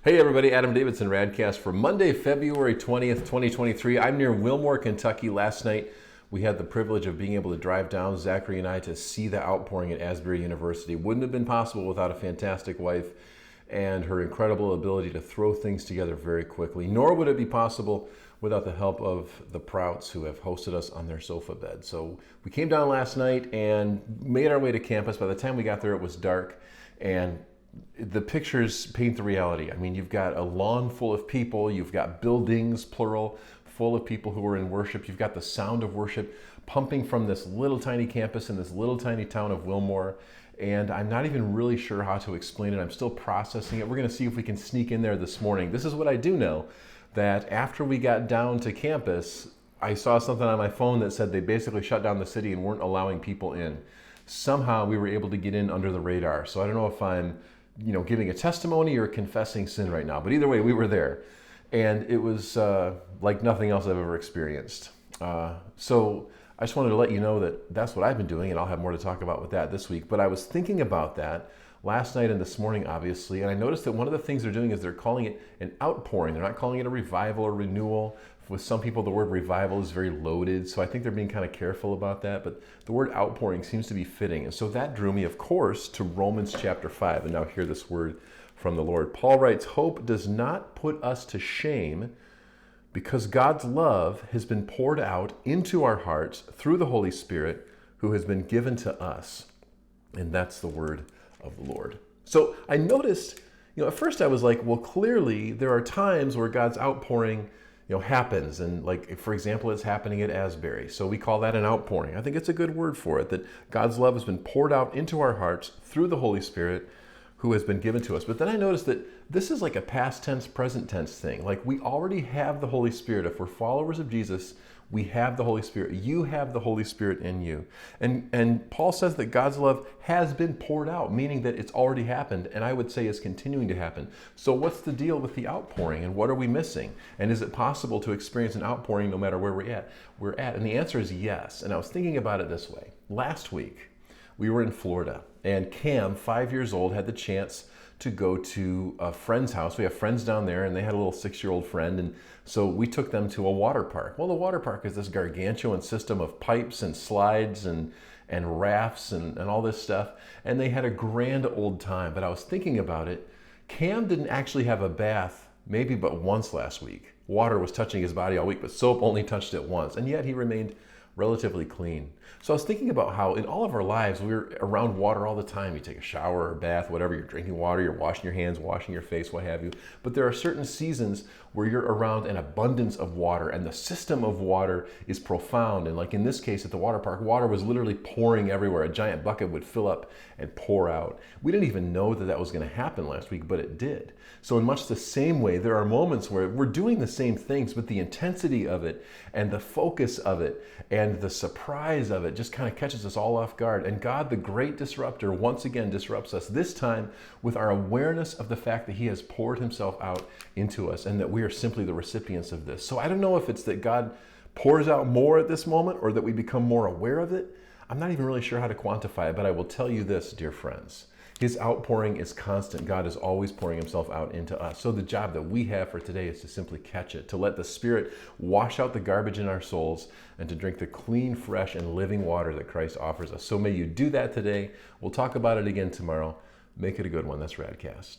Hey everybody, Adam Davidson, RadCast for Monday, February 20th, 2023. I'm near Wilmore, Kentucky. Last night we had the privilege of being able to drive down, Zachary and I, to see the Outpouring at Asbury University. Wouldn't have been possible without a fantastic wife and her incredible ability to throw things together very quickly, nor would it be possible without the help of the Prouts who have hosted us on their sofa bed. So we came down last night and made our way to campus. By the time we got there, it was dark, and the pictures paint the reality. I mean, you've got a lawn full of people, you've got buildings, plural, full of people who are in worship. You've got the sound of worship pumping from this little tiny campus in this little tiny town of Wilmore. And I'm not even really sure how to explain it. I'm still processing it. We're going to see if we can sneak in there this morning. This is what I do know, that after we got down to campus, I saw something on my phone that said they basically shut down the city and weren't allowing people in. Somehow we were able to get in under the radar. So I don't know if I'm giving a testimony or confessing sin right now. But either way, we were there. And it was like nothing else I've ever experienced. So I just wanted to let you know that that's what I've been doing, and I'll have more to talk about with that this week. But I was thinking about that last night and this morning, obviously, and I noticed that one of the things they're doing is they're calling it an outpouring. They're not calling it a revival or renewal. With some people, the word revival is very loaded, so I think they're being kind of careful about that. But the word outpouring seems to be fitting. And so that drew me, of course, to Romans chapter 5. And now hear this word from the Lord. Paul writes, "Hope does not put us to shame, because God's love has been poured out into our hearts through the Holy Spirit who has been given to us." And that's the word of the Lord. So I noticed, at first I was like, well, clearly there are times where God's outpouring happens. And like, for example, it's happening at Asbury. So we call that an outpouring. I think it's a good word for it, that God's love has been poured out into our hearts through the Holy Spirit who has been given to us. But then I noticed that this is like a past tense, present tense thing. Like, we already have the Holy Spirit. If we're followers of Jesus, we have the Holy Spirit. You have the Holy Spirit in you. And Paul says that God's love has been poured out, meaning that it's already happened, and I would say is continuing to happen. So what's the deal with the outpouring, and what are we missing? And is it possible to experience an outpouring no matter where we're at? And the answer is yes. And I was thinking about it this way. Last week, we were in Florida, and Cam, 5 years old, had the chance to go to a friend's house. We have friends down there, and they had a little 6-year-old friend, and so we took them to a water park. Well, the water park is this gargantuan system of pipes and slides and rafts and all this stuff, and they had a grand old time. But I was thinking about it. Cam didn't actually have a bath maybe but once last week. Water was touching his body all week, but soap only touched it once, and yet he remained relatively clean. So I was thinking about how in all of our lives, we're around water all the time. You take a shower or a bath, whatever, you're drinking water, you're washing your hands, washing your face, what have you. But there are certain seasons where you're around an abundance of water, and the system of water is profound. And like in this case at the water park, water was literally pouring everywhere. A giant bucket would fill up and pour out. We didn't even know that was going to happen last week, but it did. So in much the same way, there are moments where we're doing the same things, but the intensity of it and the focus of it and the surprise of it just kind of catches us all off guard. And God, the great disruptor, once again disrupts us, this time with our awareness of the fact that he has poured himself out into us and that we are simply the recipients of this. So I don't know if it's that God pours out more at this moment or that we become more aware of it. I'm not even really sure how to quantify it, but I will tell you this, dear friends. His outpouring is constant. God is always pouring himself out into us. So the job that we have for today is to simply catch it, to let the Spirit wash out the garbage in our souls, and to drink the clean, fresh, and living water that Christ offers us. So may you do that today. We'll talk about it again tomorrow. Make it a good one. That's RadCast.